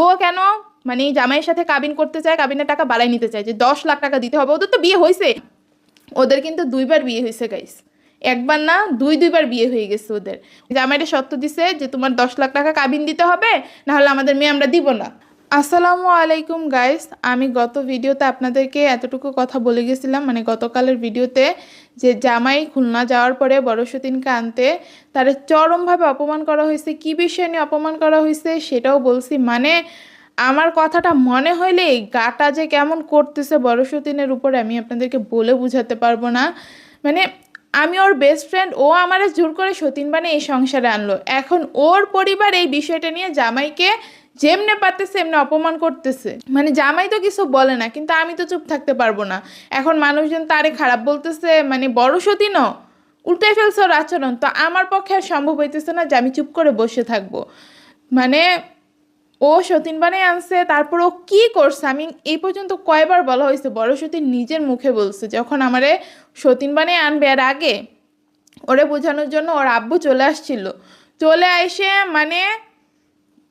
ও কেন মানে জামাইয়ের সাথে কাবিন করতে চায়, কাবিনের টাকা বাড়াই নিতে চায় যে 10 লাখ টাকা দিতে হবে। ওদের তো বিয়ে হয়েছে, ওদের কিন্তু 2বার বিয়ে হয়েছে গাইস, একবার না দুইবার বিয়ে হয়ে গেছে ওদের। জামাইটা শর্ত দিছে যে তোমার 10 লাখ টাকা কাবিন দিতে হবে, না হলে আমাদের মেয়ে আমরা দিব না। আসসালামু আলাইকুম গাইস, আমি গত ভিডিওতে আপনাদেরকে এতটুকু কথা বলে গেছিলাম, মানে গতকালের ভিডিওতে, যে জামাই খুলনা যাওয়ার পরে বড় সতীনকে আনতে তার চরমভাবে অপমান করা হয়েছে। কি বিষয় নিয়ে অপমান করা হয়েছে সেটাও বলছি। মানে আমার কথাটা মনে হইলে গাটা যে কেমন করতেছে বড় সতীনের উপরে আমি আপনাদেরকে বলে বুঝাতে পারবো না। মানে আমি ওর বেস্ট ফ্রেন্ড, ও আমারে জোর করে সতীন বানিয়ে এই সংসারে আনলো, এখন ওর পরিবার এই বিষয়টা নিয়ে জামাইকে যেমনে পারতেছে এমনি অপমান করতেছে। মানে জামাই তো কিছু বলে না, কিন্তু আমি তো চুপ থাকতে পারবো না। এখন মানুষজন তারে খারাপ বলতেছে, মানে বড় সতীনও উল্টে ফেলছে ওর আচরণ। তো আমার পক্ষে আর সম্ভব হইতেছে না যে আমি চুপ করে বসে থাকবো। মানে ও সতীন বানিয়ে আনছে, তারপর ও কি করছে আমি এই পর্যন্ত কয়বার বলা হয়েছে, বড় সতীন নিজের মুখে বলছে যখন আমারে সতীন বানিয়ে আনবে আর আগে ওরে বোঝানোর জন্য ওর আব্বু চলে আসছিল, চলে আইসে মানে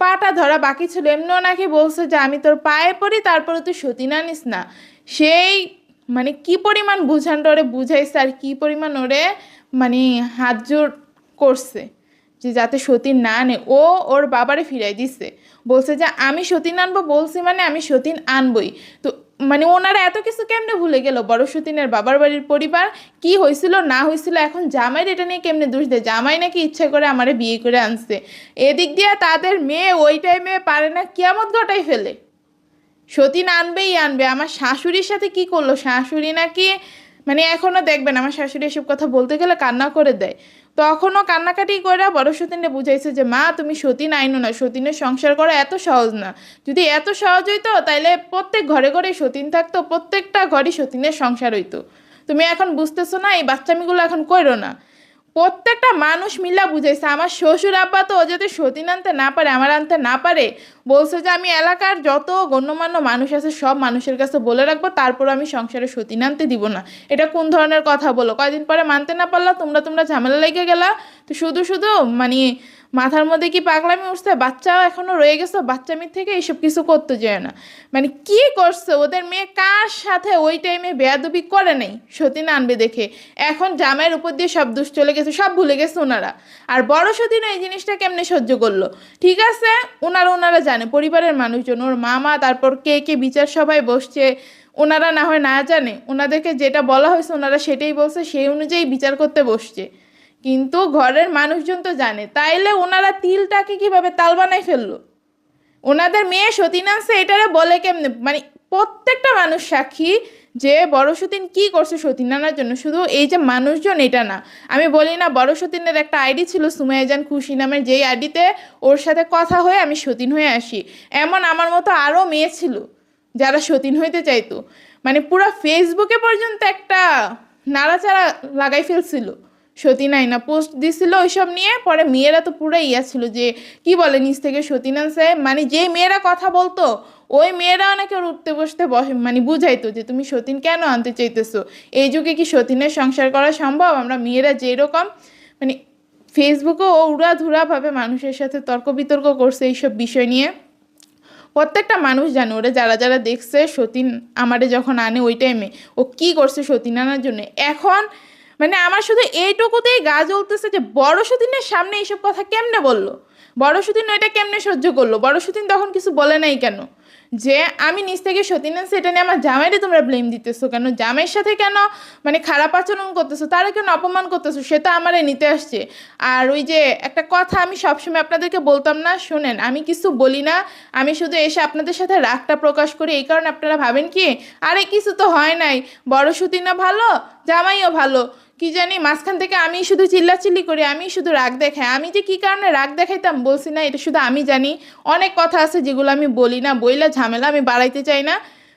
পাটা ধরা বাকি ছিল, এমনিও নাকি বলছে যে আমি তোর পায়ে পড়ি তারপরে তুই সতীন আনিস না। সেই মানে কি পরিমাণ বুঝানটা ওরে বুঝাইছে আর কি পরিমাণ ওরে মানে হাত জোর করছে যে যাতে সতীন না আনে। ও ওর বাবারে ফিরাই দিছে, বলছে যে আমি সতীন আনবো বলছি মানে আমি সতীন আনবই। তো মানে ওনারা এত কিছু কেমনে ভুলে গেল বড় সতীনের বাবার বাড়ির পরিবার, কি হয়েছিল না হয়েছিল এখন জামাইয়ের এটা নিয়ে কেমনে দোষ দেয়, জামাই নাকি ইচ্ছে করে আমারে বিয়ে করে আনছে। এদিক দিয়ে তাদের মেয়ে ওই টাইমে পারে না কিয়ামত ঘটাই ফেলে, সতীন আনবেই আনবে। আমার শাশুড়ির সাথে কি করলো, শাশুড়ি নাকি মানে এখনো দেখবেন আমার শাশুড়ি এসব কথা বলতে গেলে কান্না করে দেয়, তখনও কান্নাকাটি করে বড় সতীনে বুঝাইছে যে মা তুমি সতীন আইনো না, সতীনের সংসার করা এত সহজ না। যদি এত সহজ হইতো তাইলে প্রত্যেক ঘরে ঘরে সতীন থাকতো, প্রত্যেকটা ঘরই সতীনের সংসার হইতো। তুমি এখন বুঝতেছো না, এই বাচ্চামিগুলো এখন কইরো না। প্রত্যেকটা মানুষ মিলা বুঝাইছে, আমার শ্বশুর আব্বা তো ও যদি সতীন আনতে না পারে, আমার আনতে না পারে, বলছে যে আমি এলাকার যত গণ্যমান্য মানুষ আছে সব মানুষের কাছে বলে রাখবো, তারপর আমি সংসারে সতীন আনতে দিব না। এটা কোন ধরনের কথা বলো, কয়দিন পরে মানতে না পারলা, তোমরা ঝামেলা লেগে গেলা। তো শুধু শুধু মানে মাথার মধ্যে কি পাগলামি উঠছে, বাচ্চাও এখনো রয়ে গেছে, বাচ্চামির থেকে এইসব কিছু করতে যায় না। মানে কি করছে ওদের মেয়ে, কার সাথে ওই টাইমে বেয়াদবি করে নাই সতীন আনবে দেখে, এখন জামাইয়ের উপর দিয়ে সব দোষ চলে গেছে, সব ভুলে গেছে ওনারা। আর বড় সতীন এই জিনিসটা কেমনে সহ্য করলো, ঠিক আছে ওনারা জানে, পরিবারের মানুষজন ওর মামা তারপর কে কে বিচার সভায় বসছে, ওনারা না হয় না জানে, ওনাদেরকে যেটা বলা হয়েছে ওনারা সেটাই বলছে, সেই অনুযায়ী বিচার করতে বসছে। কিন্তু ঘরের মানুষজন তো জানে, তাইলে ওনারা তিলটাকে কিভাবে তাল বানাই ফেললো, ওনাদের মেয়ে সতীন আনছে এটারে বলে কেমনে। মানে প্রত্যেকটা মানুষ সাক্ষী যে বড় সতীন কি করছে সতীন আনার জন্য, শুধু এই যে মানুষজন এটা না। আমি বলি না বড় সতীনের একটা আইডি ছিল সুমাইজান খুশি নামের, যেই আইডিতে ওর সাথে কথা হয়ে আমি সতীন হয়ে আসি, এমন আমার মতো আরও মেয়ে ছিল যারা সতীন হইতে চাইতো। মানে পুরো ফেসবুকে পর্যন্ত একটা নাড়াচাড়া লাগাই ফেলছিল, সতীন আইনা পোস্ট দিছিল ওইসব নিয়ে। পরে মেয়েরা তো পুরো ইয়া ছিল যে কি বলে নিজ থেকে সতীন আনছে, মানে যে মেয়েরা কথা বলতো ওই মেয়েরা অনেকে ওর উঠতে বসতে মানে বুঝাইতো যে তুমি সতীন কেন আনতে চাইতেছো, এই যুগে কি সতীনের সংসার করা সম্ভব। আমরা মেয়েরা যেরকম মানে ফেসবুকে ও উড়াধুরাভাবে মানুষের সাথে তর্ক বিতর্ক করছে এইসব বিষয় নিয়ে, প্রত্যেকটা মানুষ জানে, ওরা যারা যারা দেখছে সতীন আমারে যখন আনে ওই টাইমে ও কি করছে সতীন আনার জন্য। এখন মানে আমার শুধু এইটুকুতেই গা জ্বলতেছে যে বড় সতীনের সামনে এইসব কথা কেমনে বললো, বড় সতীন এটা কেমনে সহ্য করলো, বড় সতীন তখন কিছু বলে নাই কেন, যে আমি নিজ থেকে সতীন আনছি এটা নিয়ে আমার জামাইরে তোমরা ব্লেম দিতেছো কেন, জামাইয়ের সাথে কেন মানে খারাপ আচরণ করতেছো, তারা কেন অপমান করতেছো, সেটা আমারে নিতে আসছে। আর ওই যে একটা কথা আমি সবসময় আপনাদেরকে বলতাম না, শোনেন আমি কিছু বলি না, আমি শুধু এসে আপনাদের সাথে রাগটা প্রকাশ করি, এই কারণে আপনারা ভাবেন কি আরে কিছু তো হয় নাই, বড় সতীনও ভালো জামাইও ভালো, কি জানি মাঝখান থেকে আমি শুধু চিল্লাচিল্লি করি, আমি শুধু রাগ দেখাই। আমি যে কি কারণে রাগ দেখাইতাম বলছি না, এটা শুধু আমি জানি। অনেক কথা আছে যেগুলো আমি বলি না, বইলা ঝামেলা আমি বাড়াইতে চাই না,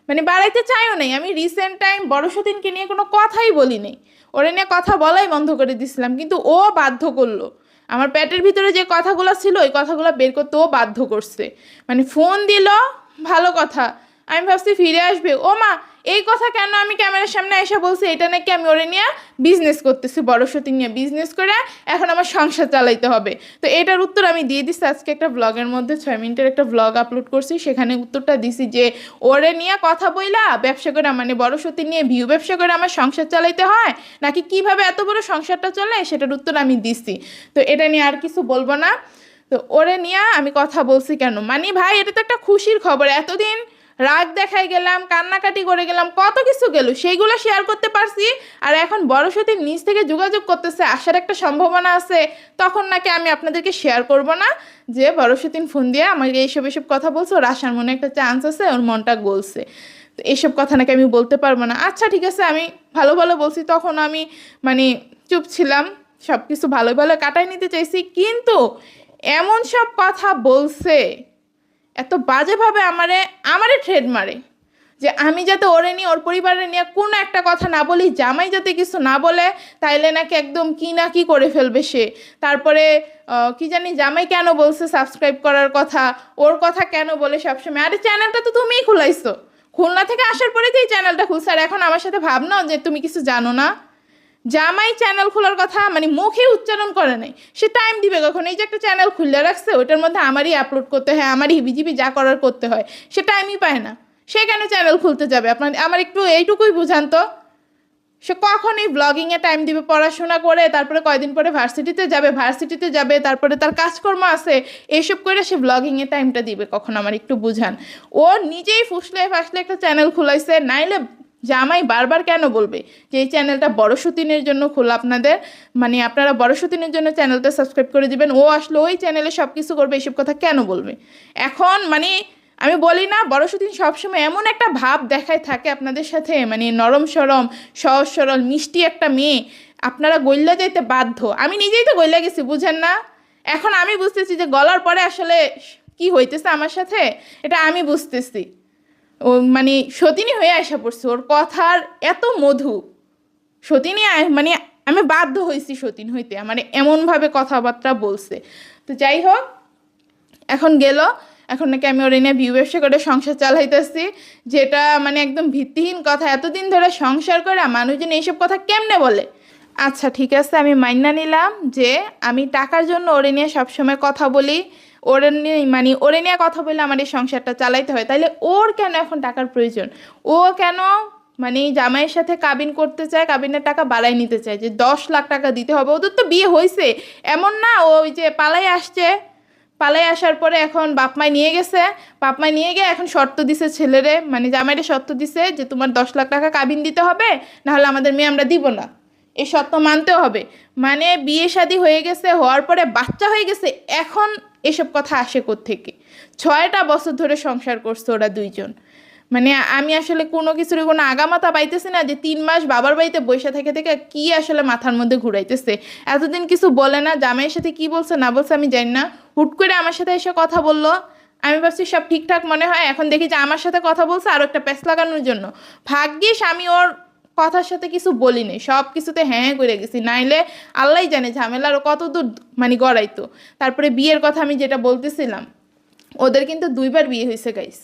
মানে বাড়াইতে চাইও নাই। আমি রিসেন্ট টাইম বড় সতীনকে নিয়ে কোনো কথাই বলি নাই, ওরে নিয়ে কথা বলাই বন্ধ করে দিছিলাম, কিন্তু ও বাধ্য করলো, আমার পেটের ভিতরে যে কথাগুলো ছিল ওই কথাগুলো বের করতে ও বাধ্য করছে। মানে ফোন দিল ভালো কথা, আমি ভাবছি ফিরে আসবে, ও মা এই কথা কেন আমি ক্যামেরার সামনে এসে বলছি? এটা নাকি আমি ওরে নিয়ে বিজনেস করতেছি, বড় সতী নিয়ে বিজনেস করে এখন আমার সংসার চালাইতে হবে। তো এটার উত্তর আমি দিয়ে দিচ্ছি আজকে একটা ব্লগের মধ্যে, 6 মিনিটের একটা ব্লগ আপলোড করছি, সেখানে উত্তরটা দিছি যে ওরে নিয়ে কথা বইলা ব্যবসা করে, মানে বড় সতী নিয়ে ভিউ ব্যবসা করে আমার সংসার চালাইতে হয় নাকি কিভাবে এত বড় সংসারটা চলে, সেটার উত্তর আমি দিছি। তো এটা নিয়ে আর কিছু বলবো না। তো ওরে নিয়ে আমি কথা বলছি কেন, মানে ভাই এটা তো একটা খুশির খবর। এতদিন রাগ দেখাই গেলাম, কান্নাকাটি করে গেলাম, কত কিছু গেল, সেইগুলো শেয়ার করতে পারছি। আর এখন বড় সতীর নিজ থেকে যোগাযোগ করতেছে, আসার একটা সম্ভাবনা আছে, তখন নাকি আমি আপনাদেরকে শেয়ার করব না যে বড় সতীন ফোন দিয়ে আমাকে এইসব এসব কথা বলছে, ওর আসার মনে একটা চান্স আছে, ওর মনটা গলছে। তো এইসব কথা নাকি আমি বলতে পারবো না। আচ্ছা ঠিক আছে, আমি ভালো ভালো বলছি, তখন আমি মানে চুপ ছিলাম, সব কিছু ভালো ভালো কাটাই নিতে চাইছি, কিন্তু এমন সব কথা বলছে, এত বাজেভাবে আমারে আমারে ট্রেড মারে যে আমি যাতে ওরে নিয়ে, ওর পরিবারে নিয়ে কোনো একটা কথা না বলি, জামাই যাতে কিছু না বলে, তাইলে নাকি একদম কি না কি করে ফেলবে সে। তারপরে কি জানি জামাই কেন বলছে সাবস্ক্রাইব করার কথা, ওর কথা কেন বলে সবসময়। আরে চ্যানেলটা তো তুমিই খুলাইছো, খুলনা থেকে আসার পরে তো এই চ্যানেলটা খুলছে, আর এখন আমার সাথে ভাবনাও যে তুমি কিছু জানো না। জামাই চ্যানেল খোলার কথা মানে মুখে উচ্চারণ করে নাই, সে টাইম দিবে কখন? এই যে একটা চ্যানেল খুলে রাখছে, ওটার মধ্যে আমারই আপলোড করতে হয়, আমারই হিবিজিবি যা করার করতে হয়, সে টাইমই পায় না। সে কেন চ্যানেল খুলতে যাবে? আপনার আমার একটু এইটুকুই বুঝান তো। সে কখন এই ব্লগিংয়ে টাইম দিবে? পড়াশোনা করে তারপরে কয়দিন পরে ভার্সিটিতে যাবে, তারপরে তার কাজকর্ম আছে, এইসব করে সে ব্লগিংয়ে টাইমটা দিবে কখন? আমার একটু বুঝান। ও নিজেই ফুসলে ফাসলে একটা চ্যানেল খুলাইছে, নাইলে জামাই বারবার কেন বলবে যে এই চ্যানেলটা বড় সতীনের জন্য খোলা আপনাদের, মানে আপনারা বড় সতীনের জন্য চ্যানেলটা সাবস্ক্রাইব করে দিবেন, ও আসলে ওই চ্যানেলে সব কিছু করবে, এইসব কথা কেন বলবে এখন? মানে আমি বলি না, বড় সতীন সবসময় এমন একটা ভাব দেখায় থাকে আপনাদের সাথে, মানে নরম সরম, সহজ সরল মিষ্টি একটা মেয়ে, আপনারা গইল্লা যাইতে বাধ্য। আমি নিজেই তো গইল্লা গেছি, বুঝেন না? এখন আমি বুঝতেছি যে গলার পরে আসলে কি হইতেছে আমার সাথে, এটা আমি বুঝতেছি। ও মানে সতিনী হয়ে আসা পড়ছে, ওর কথার এত মধু, সতিনী মানে আমি বাধ্য হয়েছি সতীন হইতে, মানে এমনভাবে কথাবার্তা বলছে। তো যাই হোক, এখন গেল, এখন নাকি আমি ওর এনে ভিউ ব্যবসা করে সংসার চালাইতেছি, যেটা মানে একদম ভিত্তিহীন কথা। এতদিন ধরে সংসার করে মানুষজন এইসব কথা কেমনে বলে? আচ্ছা ঠিক আছে, আমি মাইনা নিলাম যে আমি টাকার জন্য ওরে নিয়ে সবসময় কথা বলি, ওরে নিয়ে মানে ওরে নিয়ে কথা বলে আমার এই সংসারটা চালাইতে হয়, তাইলে ওর কেন এখন টাকার প্রয়োজন? ও কেন মানে জামাইয়ের সাথে কাবিন করতে চায়, কাবিনের টাকা বাড়াই নিতে চায় যে 10 লাখ টাকা দিতে হবে? ওদের তো বিয়ে হয়েছে, এমন না ওই যে পালাই আসছে, পালাই আসার পরে এখন বাপমায় নিয়ে গেছে, বাপমায় নিয়ে গিয়ে এখন শর্ত দিছে ছেলেরে, মানে জামাইরে শর্ত দিছে যে তোমার 10 লাখ টাকা কাবিন দিতে হবে, নাহলে আমাদের মেয়ে আমরা দিব না, এই শর্ত মানতেও হবে। মানে বিয়ে শাদী হয়ে গেছে, হওয়ার পরে বাচ্চা হয়ে গেছে, এখন এসব কথা আসে কোত্থেকে? 6টা বছর ধরে সংসার করছে ওরা দুইজন, মানে আমি আসলে কোনো কিছুর কোনো আগামাথা পাইতেছি না যে 3 মাস বাবার বাড়িতে বসে থেকে থেকে কি আসলে মাথার মধ্যে ঘুরাইতেছে। এতদিন কিছু বলে না, জামাইয়ের সাথে কি বলছে না বলছে আমি জানি না, হুট করে আমার সাথে এসে কথা বললো, আমি ভাবছি সব ঠিকঠাক মনে হয়, এখন দেখি যে আমার সাথে কথা বলছে আরও একটা প্যাচ লাগানোর জন্য। ভাগ্যিস আমি ওর কথার সাথে কিছু বলিনি, সব কিছুতে হ্যাঁ হ্যাঁ করে গেছি, নাইলে আল্লাহ জানে ঝামেলার কত দূর মানে গড়াইতো। তারপরে বিয়ের কথা আমি যেটা বলতেছিলাম, ওদের কিন্তু 2বার বিয়ে হয়েছে গাইস,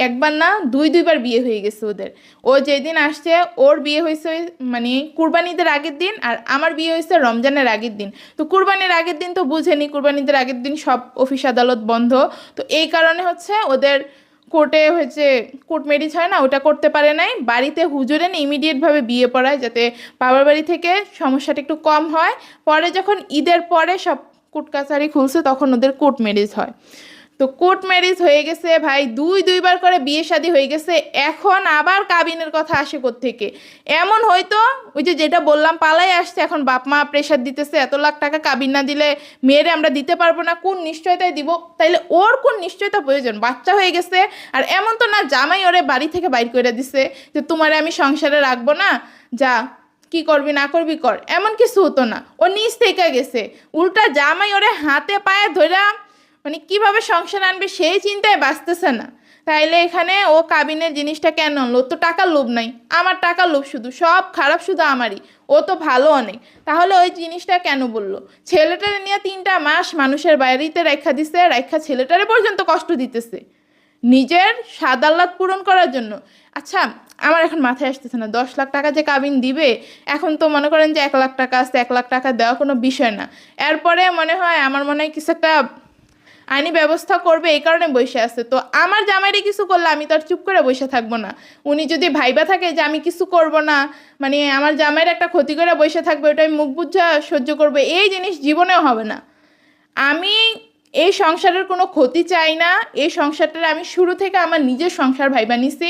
একবার না দুইবার বিয়ে হয়ে গেছে ওদের। ও যেদিন আসছে ওর বিয়ে হয়েছে মানে কুরবানিদের আগের দিন, আর আমার বিয়ে হয়েছে রমজানের আগের দিন। তো কুরবানির আগের দিন তো বুঝেনি, কুরবানিদের আগের দিন সব অফিস আদালত বন্ধ, তো এই কারণে হচ্ছে ওদের কোর্টে হয়েছে, কোর্ট ম্যারেজ হয় না, ওটা করতে পারে নাই, বাড়িতে হুজুরে না ইমিডিয়েটভাবে বিয়ে পড়ায় যাতে বাবার বাড়ি থেকে সমস্যাটা একটু কম হয়। পরে যখন ঈদের পরে সব কোর্ট কাছারি খুলছে তখন ওদের কোর্ট ম্যারেজ হয়। তো কোর্ট ম্যারেজ হয়ে গেছে ভাই, দুইবার করে বিয়ে শাদী হয়ে গেছে, এখন আবার কাবিনের কথা আসে কোত্থেকে? এমন হয়তো ওই যে যেটা বললাম পালাই আসছে, এখন বাপ মা প্রেশার দিতেছে এত লাখ টাকা কাবিন না দিলে মেয়েরে আমরা দিতে পারবো না, কোন নিশ্চয়তায় দিব? তাইলে ওর কোন নিশ্চয়তা প্রয়োজন? বাচ্চা হয়ে গেছে, আর এমন তো না জামাই ওরে বাড়ি থেকে বাইর করে দিছে যে তোমারে আমি সংসারে রাখবো না, যা কি করবি না করবি কর, এমন কিছু হতো না, ও নিজ থেকে গেছে। উল্টা জামাই ওরে হাতে পায়ে ধরা মানে কিভাবে সংসার আনবে সেই চিন্তায় বাঁচতেছে না। তাইলে এখানে ও কাবিনের জিনিসটা কেন আনলো? তো টাকার লোভ নাই, আমার টাকার লোভ শুধু, সব খারাপ শুধু আমারই, ও তো ভালো অনেক, তাহলে ওই জিনিসটা কেন বললো? ছেলেটারে নিয়ে 3টা মাস মানুষের বাড়িতে রাখা দিছে, রাখা ছেলেটারে পর্যন্ত কষ্ট দিতেছে, নিজের স্বাদ আহ্লাদ পূরণ করার জন্য। আচ্ছা, আমার এখন মাথায় আসতেছে না 10 লাখ টাকা যে কাবিন দিবে, এখন তো মনে করেন যে 1 লাখ টাকা আছে, 1 লাখ টাকা দেওয়া কোনো বিষয় না। এরপরে মনে হয় আমার মনে হয় কিছু একটা আইনি ব্যবস্থা করবে, এই কারণে বসে আছে। তো আমার জামাইরে কিছু করলে আমি তো আর চুপ করে বসে থাকবো না। উনি যদি ভাইবা থাকে যে আমি কিছু করব না, মানে আমার জামাইয়ের একটা ক্ষতি করে বসে থাকবে, ওটা আমি মুখ বুঝা সহ্য করবে, এই জিনিস জীবনেও হবে না। আমি এই সংসারের কোনো ক্ষতি চাই না। এই সংসারটা আমি শুরু থেকে আমার নিজের সংসার ভাইবা নিছি,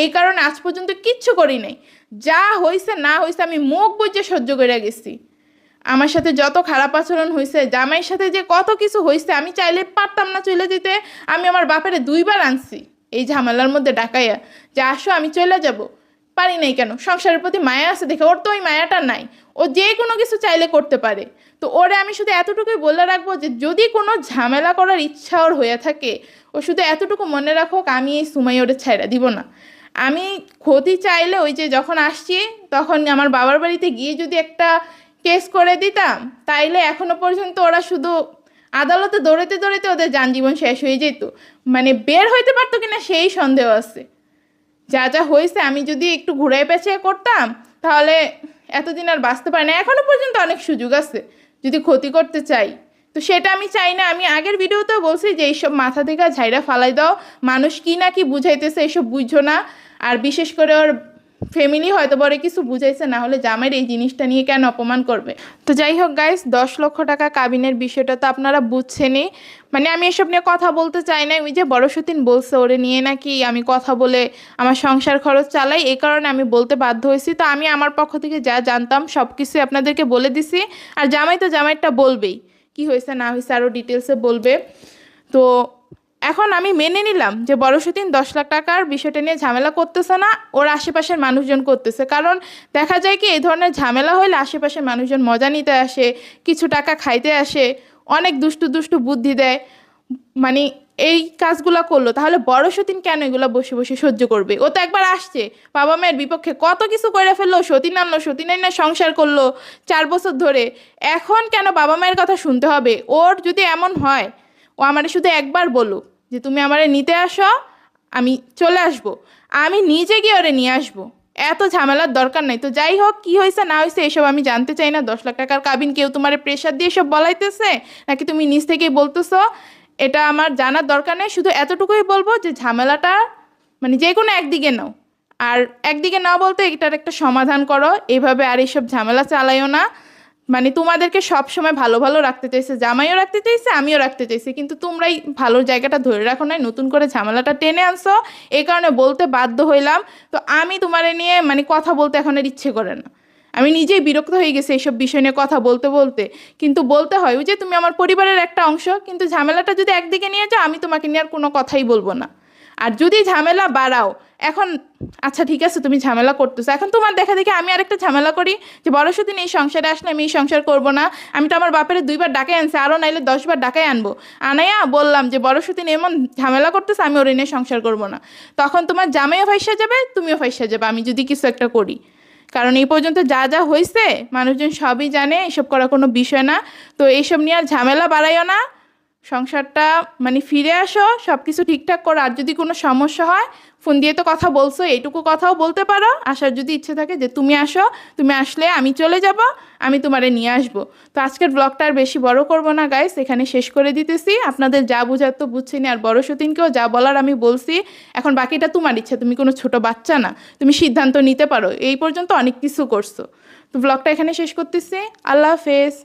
এই কারণে আজ পর্যন্ত কিচ্ছু করি নাই। যা হয়েছে না হয়েছে আমি মুখ বুঝে সহ্য করে গেছি। আমার সাথে যত খারাপ আচরণ হয়েছে, জামাইয়ের সাথে যে কত কিছু হয়েছে, আমি চাইলে পারতাম না চলে যেতে। আমি আমার বাপেরে 2বার আনছি এই ঝামেলার মধ্যে ডাকাইয়া, যে আসো আমি চলে যাব। পারি নাই কেন? সংসারের প্রতি মায়া আছে দেখে। ওর তো ওই মায়াটা নাই। ও যে কোনো কিছু চাইলে করতে পারে। তো ওরে আমি শুধু এতটুকুই বলে রাখবো যে যদি কোনো ঝামেলা করার ইচ্ছা ওর হয়ে থাকে, ও শুধু এতটুকু মনে রাখুক, আমি এই সুমাই ওরে ছাইড়া দিব না। আমি ক্ষতি চাইলে ওই যে যখন আসছি তখন আমার বাবার বাড়িতে গিয়ে যদি একটা কেস করে দিতাম, তাইলে এখনো পর্যন্ত ওরা শুধু আদালতে দৌড়াতে দৌড়াতে ওদের যানজীবন শেষ হয়ে যেত। মানে বের হইতে পারতো কিনা সেই সন্দেহ আছে। যা যা হয়েছে আমি যদি একটু ঘুরে পেঁচিয়ে করতাম, তাহলে এতদিন আর বাঁচতে পারে না। এখনো পর্যন্ত অনেক সুযোগ আছে যদি ক্ষতি করতে চাই। তো সেটা আমি চাই না। আমি আগের ভিডিওতেও বলছি যে এইসব মাথা থেকে ঝাইরা ফালাই দাও। মানুষ কি না কি বুঝাইতেছে এইসব বুঝছো না। আর বিশেষ করে ওর ফ্যামিলি হয়তো বড় কিছু বুঝাইছে, না হলে জামাইয়ের এই জিনিসটা নিয়ে কেন অপমান করবে। তো যাই হোক গাইস, 10 লক্ষ টাকা কাবিনের বিষয়টা তো আপনারা বুঝছেনই। মানে আমি এসব নিয়ে কথা বলতে চাই না। ওই যে বড় সতীন বলছে ওরে নিয়ে নাকি আমি কথা বলে আমার সংসার খরচ চালাই, এই কারণে আমি বলতে বাধ্য হয়েছি। তো আমি আমার পক্ষ থেকে যা জানতাম সব কিছু আপনাদেরকে বলে দিছি। আর জামাই তো জামাইটা বলবেই, কি হয়েছে না হয়েছে আরও ডিটেলসে বলবে। তো এখন আমি মেনে নিলাম যে বড় সতীন 10 লাখ টাকার বিষয়টা নিয়ে ঝামেলা করতেছে না, ওর আশেপাশের মানুষজন করতেছে। কারণ দেখা যায় কি এই ধরনের ঝামেলা হলে আশেপাশের মানুষজন মজা নিতে আসে, কিছু টাকা খাইতে আসে, অনেক দুষ্টু দুষ্টু বুদ্ধি দেয়। মানে এই কাজগুলো করলো, তাহলে বড় সতীন কেন এগুলো বসে বসে সহ্য করবে? ও তো একবার আসছে, বাবা মায়ের বিপক্ষে কত কিছু করে ফেললো, সতীন আনলো, সতীন না সংসার করলো 4 বছর ধরে। এখন কেন বাবা মায়ের কথা শুনতে হবে? ওর যদি এমন হয়, ও আমারে শুধু একবার বলুক যে তুমি আমারে নিতে আসো, আমি চলে আসবো, আমি নিজে গিয়ে ওরে নিয়ে আসবো। এত ঝামেলার দরকার নাই। তো যাই হোক, কি হয়েছে না হয়েছে এসব আমি জানতে চাই না। 10 লাখ টাকার কাবিন কেউ তোমারে প্রেশার দিয়ে সব বলাইতেছে নাকি তুমি নিজ থেকেই বলতেছো, এটা আমার জানার দরকার নেই। শুধু এতটুকুই বলবো যে ঝামেলাটা মানে যে কোনো একদিকে নাও, আর একদিকে না বলতে এটার একটা সমাধান করো। এইভাবে আর এইসব ঝামেলা চালাইও না। মানে তোমাদেরকে সব সময় ভালো ভালো রাখতে চাইছে, জামাইও রাখতে চাইছে, আমিও রাখতে চাইছি, কিন্তু তোমরাই ভালো জায়গাটা ধরে রাখো নাই, নতুন করে ঝামেলাটা টেনে আনছো। এই কারণে বলতে বাধ্য হইলাম। তো আমি তোমারে নিয়ে মানে কথা বলতে এখন আর ইচ্ছে করে না। আমি নিজেই বিরক্ত হয়ে গেছি এইসব বিষয় নিয়ে কথা বলতে বলতে। কিন্তু বলতে হয়, ওই যে তুমি আমার পরিবারের একটা অংশ, কিন্তু ঝামেলাটা যদি একদিকে নিয়ে যাও, আমি তোমাকে নিয়ে আর কোনো কথাই বলবো না। আর যদি ঝামেলা বাড়াও, এখন আচ্ছা ঠিক আছে তুমি ঝামেলা করতেছো, এখন তোমার দেখা দেখি আমি আরেকটা ঝামেলা করি যে বড় সতীন এই সংসারে আসলে আমি এই সংসার করবো না। আমি তো আমার বাপের 2বার ডাকাই আনছি, আরও নাইলে 10বার ডাকাই আনবো। আনাইয়া বললাম যে বড় সতীন এমন ঝামেলা করতেছে, আমি ওর নিয়ে সংসার করবো না। তখন তোমার জামাইও ফাইসা যাবে, তুমিও ফাইসা যাবে, আমি যদি কিছু একটা করি। কারণ এই পর্যন্ত যা যা হয়েছে মানুষজন সবই জানে, এসব করা কোনো বিষয় না। তো এইসব নিয়ে আর ঝামেলা বাড়াইও না। সংসারটা মানে ফিরে আসো, সব কিছু ঠিকঠাক করো। আর যদি কোনো সমস্যা হয়, ফোন দিয়ে তো কথা বলছো, এইটুকু কথাও বলতে পারো। আসার যদি ইচ্ছে থাকে যে তুমি আসো, তুমি আসলে আমি চলে যাব, আমি তোমারে নিয়ে আসবো। তো আজকের ব্লগটা আর বেশি বড় করব না গাইস, এখানে শেষ করে দিতেছি। আপনাদের যা বুঝার তো বুঝছেনি, আর বড় সতীনকেও যা বলার আমি বলছি। এখন বাকিটা তোমার ইচ্ছা, তুমি কোনো ছোট বাচ্চা না, তুমি সিদ্ধান্ত নিতে পারো। এই পর্যন্ত অনেক কিছু করছো। তো ব্লগটা এখানে শেষ করতেছি। আল্লাহ হাফেজ।